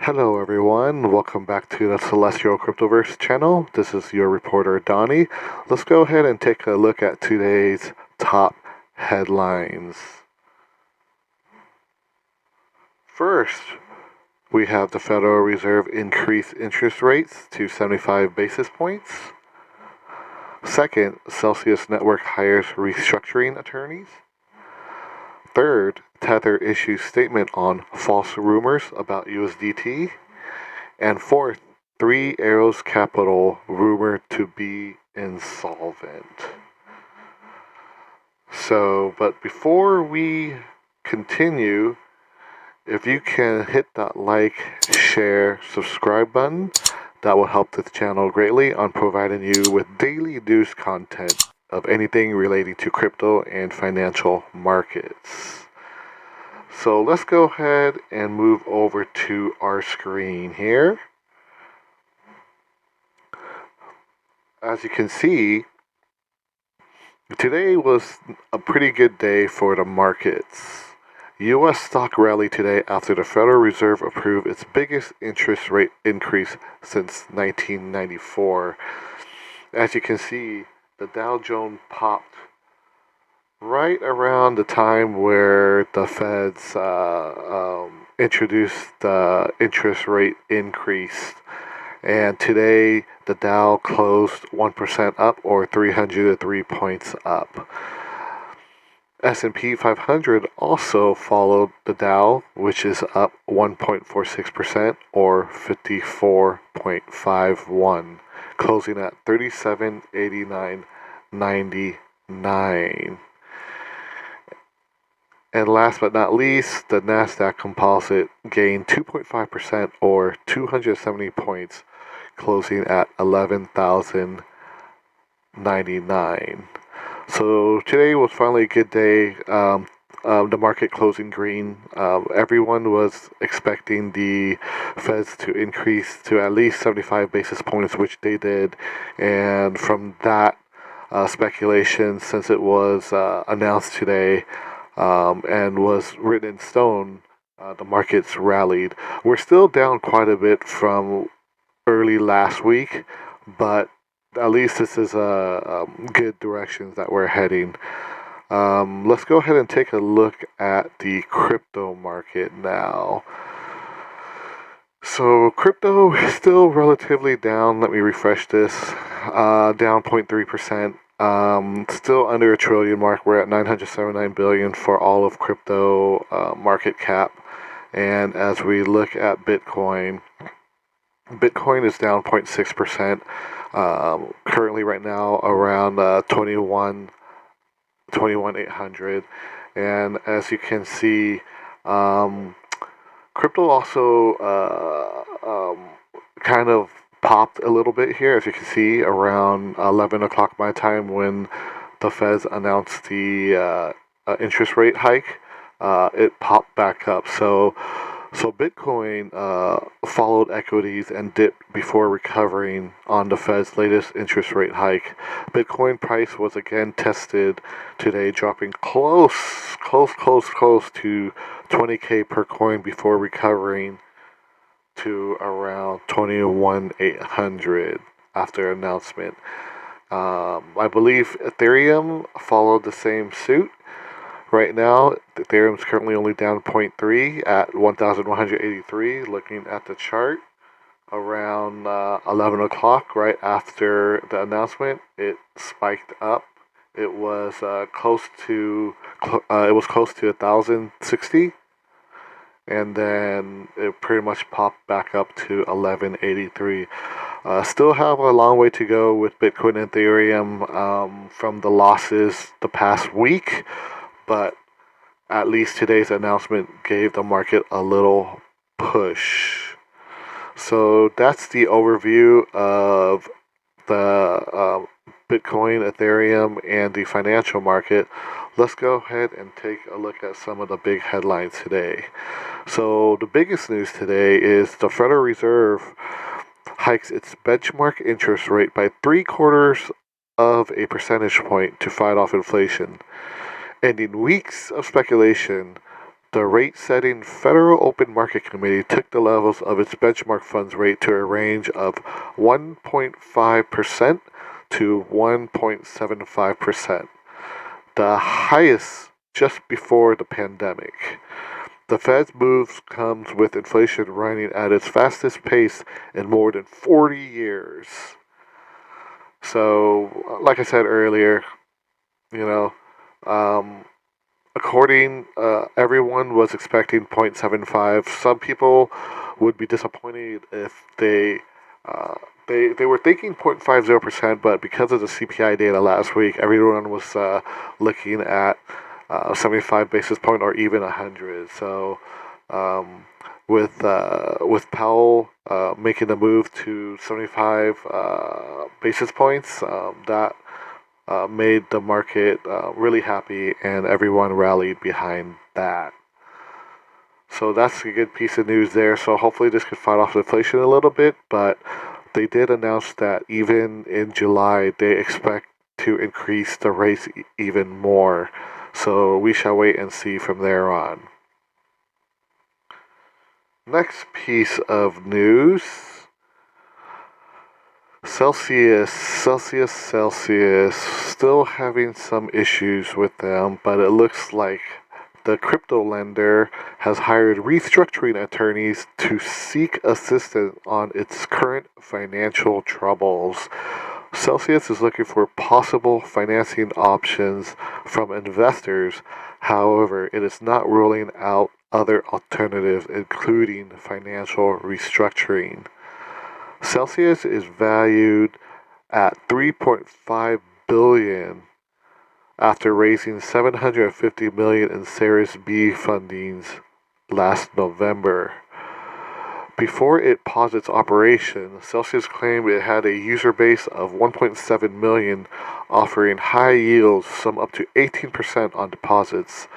Hello everyone, welcome back to the Celestial Cryptoverse channel. This is your reporter Donnie. Let's go ahead and take a look at today's top headlines. First, we have the Federal Reserve increase interest rates to 75 basis points. Second, Celsius Network hires restructuring attorneys. Third, Tether issues statement on false rumors about USDT. And fourth, Three Arrows Capital rumored to be insolvent. But before we continue, if you can hit that like, share, subscribe button, that will help this channel greatly on providing you with daily news content of anything relating to crypto and financial markets. So let's go ahead and move over to our screen here. As you can see, today was a pretty good day for the markets. U.S. stock rallied today after the Federal Reserve approved its biggest interest rate increase since 1994. As you can see, the Dow Jones popped right around the time where the Feds introduced the interest rate increase. And today, the Dow closed 1% up, or 303 points up. S&P 500 also followed the Dow, which is up 1.46%, or 54.51, closing at 3789.99. And last but not least, the Nasdaq Composite gained 2.5%, or 270 points, closing at 11,099. So today was finally a good day. The market closing green. Everyone was expecting the Feds to increase to at least 75 basis points, which they did. And from that speculation, since it was announced today, and was written in stone, the markets rallied. We're still down quite a bit from early last week, but at least this is a good direction that we're heading. Let's go ahead and take a look at the crypto market now. So crypto is still relatively down. Let me refresh this. Down 0.3%. Still under a trillion mark. We're at 979 billion for all of crypto market cap. And as we look at Bitcoin is down 0.6%. Currently right now around 21,800. And as you can see, crypto also kind of popped a little bit here, as you can see, around 11 o'clock my time when the Feds announced the interest rate hike. It popped back up. So Bitcoin followed equities and dipped before recovering on the Fed's latest interest rate hike. Bitcoin price was again tested today, dropping close to 20K per coin before recovering to around 21,800 after announcement. I believe Ethereum followed the same suit. Right now, Ethereum is currently only down 0.3 at 1,183. Looking at the chart, around 11 o'clock, right after the announcement, it spiked up. It was close to 1,060. And then it pretty much popped back up to 1183. Still have a long way to go with Bitcoin and Ethereum from the losses the past week, but at least today's announcement gave the market a little push. So that's the overview of the Bitcoin, Ethereum, and the financial market. Let's go ahead and take a look at some of the big headlines today. So the biggest news today is the Federal Reserve hikes its benchmark interest rate by 3/4 of a percentage point to fight off inflation. Ending weeks of speculation, The rate-setting Federal Open Market Committee took the levels of its benchmark funds rate to a range of 1.5% to 1.75%, the highest just before the pandemic. The Fed's moves comes with inflation running at its fastest pace in more than 40 years. So, like I said earlier, you know, um, everyone was expecting 0.75. Some people would be disappointed if they were thinking 0.50%, but because of the CPI data last week, everyone was looking at 75 basis point or even 100. So um, with Powell making the move to 75 basis points, that made the market really happy, and everyone rallied behind that. So that's a good piece of news there. So hopefully this could fight off inflation a little bit, but they did announce that even in July they expect to increase the rates even more. So we shall wait and see from there on. Next piece of news. Celsius, still having some issues with them, but it looks like the crypto lender has hired restructuring attorneys to seek assistance on its current financial troubles. Celsius is looking for possible financing options from investors. However, it is not ruling out other alternatives, including financial restructuring. Celsius is valued at 3.5 billion after raising 750 million in Series B fundings last November. Before it paused its operation, Celsius claimed it had a user base of 1.7 million, offering high yields, some up to 18% on deposits.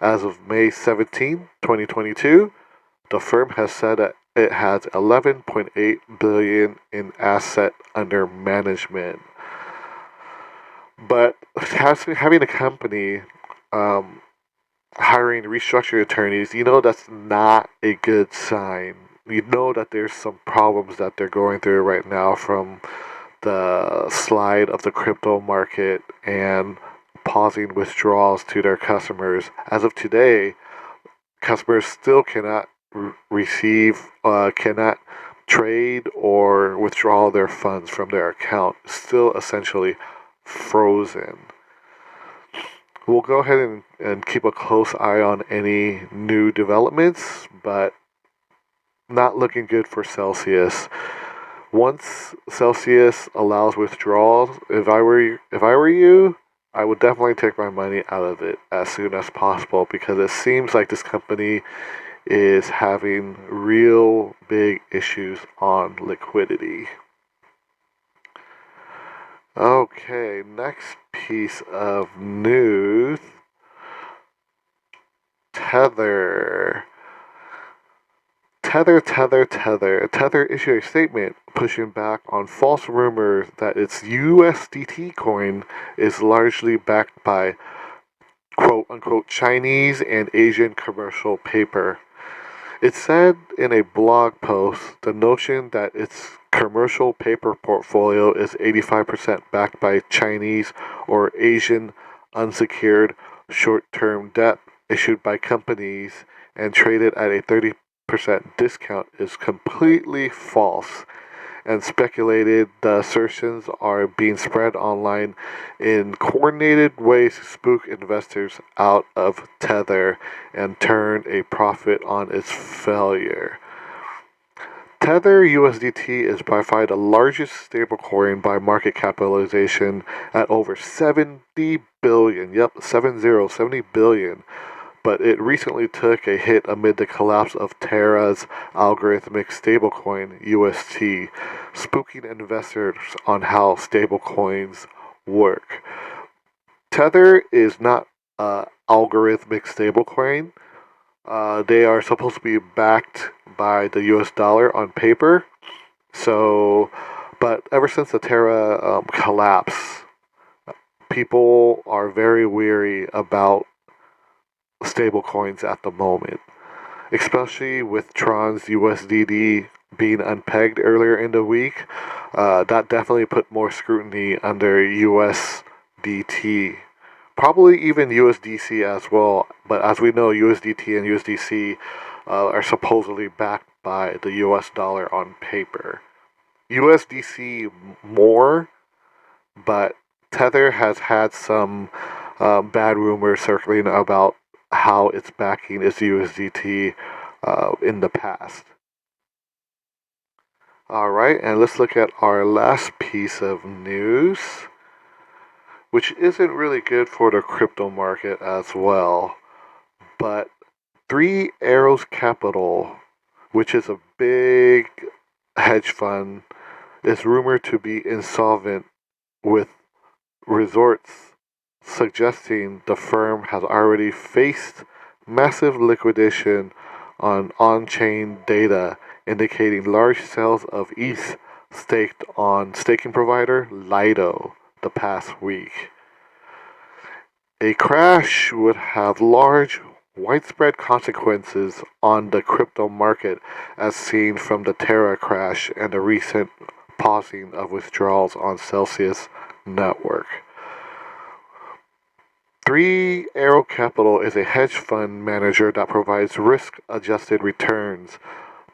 As of May 17, 2022, the firm has said that it has 11.8 billion in asset under management. But having a company hiring restructuring attorneys, that's not a good sign. You know that there's some problems that they're going through right now from the slide of the crypto market and pausing withdrawals to their customers. As of today, customers still cannot cannot trade or withdraw their funds from their account. Still essentially frozen. We'll go ahead and keep a close eye on any new developments, but not looking good for Celsius. Once Celsius allows withdrawals, if I were you, I would definitely take my money out of it as soon as possible, because it seems like this company is having real big issues on liquidity. Okay, next piece of news. Tether. Tether issued a statement pushing back on false rumors that its USDT coin is largely backed by quote unquote Chinese and Asian commercial paper. It said in a blog post the notion that its commercial paper portfolio is 85% backed by Chinese or Asian unsecured short-term debt issued by companies and traded at a 30% discount is completely false, and speculated the assertions are being spread online in coordinated ways to spook investors out of Tether and turn a profit on its failure. Tether USDT is by far the largest stablecoin by market capitalization at over 70 billion. Yep, 70 billion. But it recently took a hit amid the collapse of Terra's algorithmic stablecoin, UST, spooking investors on how stablecoins work. Tether is not an algorithmic stablecoin. They are supposed to be backed by the US dollar on paper. So, but ever since the Terra collapse, people are very weary about stable coins at the moment, especially with Tron's USDT being unpegged earlier in the week. That definitely put more scrutiny under USDT. Probably even USDC as well, but as we know, USDT and USDC are supposedly backed by the US dollar on paper. USDC more, but Tether has had some bad rumors circulating about how it's backing its USDT in the past. Alright, and let's look at our last piece of news, which isn't really good for the crypto market as well. But Three Arrows Capital, which is a big hedge fund, is rumored to be insolvent, with resorts suggesting the firm has already faced massive liquidation on-chain data indicating large sales of ETH staked on staking provider Lido the past week. A crash would have large, widespread consequences on the crypto market, as seen from the Terra crash and the recent pausing of withdrawals on Celsius network. Three Arrow Capital is a hedge fund manager that provides risk-adjusted returns.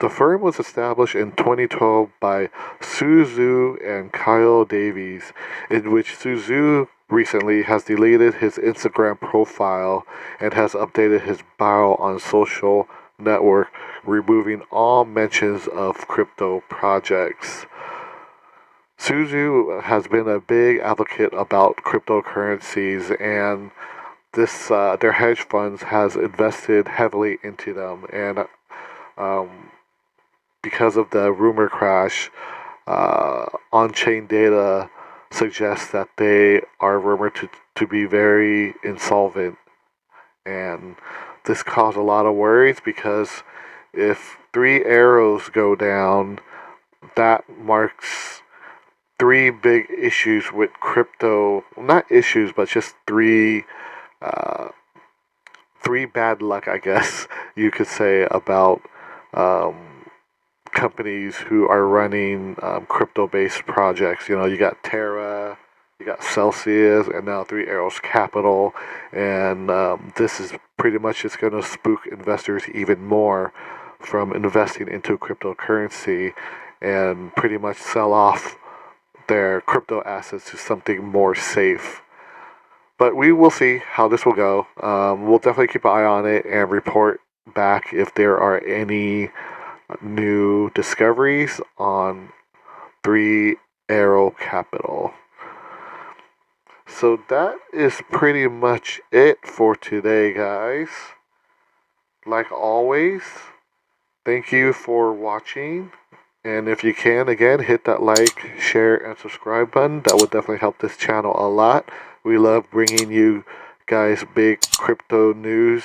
The firm was established in 2012 by Suzu and Kyle Davies, in which Suzu recently has deleted his Instagram profile and has updated his bio on social network, removing all mentions of crypto projects. Suzu has been a big advocate about cryptocurrencies, and this their hedge funds has invested heavily into them, and um, because of the rumor crash, on-chain data suggests that they are rumored to be very insolvent, and this caused a lot of worries because if Three Arrows go down, that marks three big issues with crypto. Not issues, but just uh, three bad luck, I guess you could say, about um, companies who are running crypto-based projects. You know, you got Terra, you got Celsius, and now Three Arrows Capital, and this is pretty much just going to spook investors even more from investing into cryptocurrency and pretty much sell off their crypto assets to something more safe. But we will see how this will go. We'll definitely keep an eye on it and report back if there are any new discoveries on Three Arrow Capital. So that is pretty much it for today, guys. Like always, thank you for watching. And if you can, again, hit that like, share, and subscribe button. That would definitely help this channel a lot. We love bringing you guys big crypto news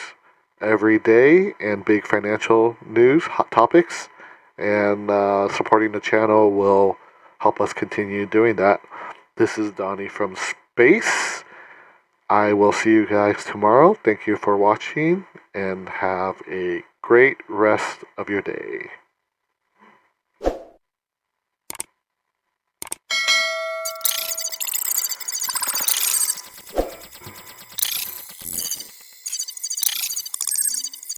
every day and big financial news, hot topics. And supporting the channel will help us continue doing that. This is Donnie from Space. I will see you guys tomorrow. Thank you for watching and have a great rest of your day.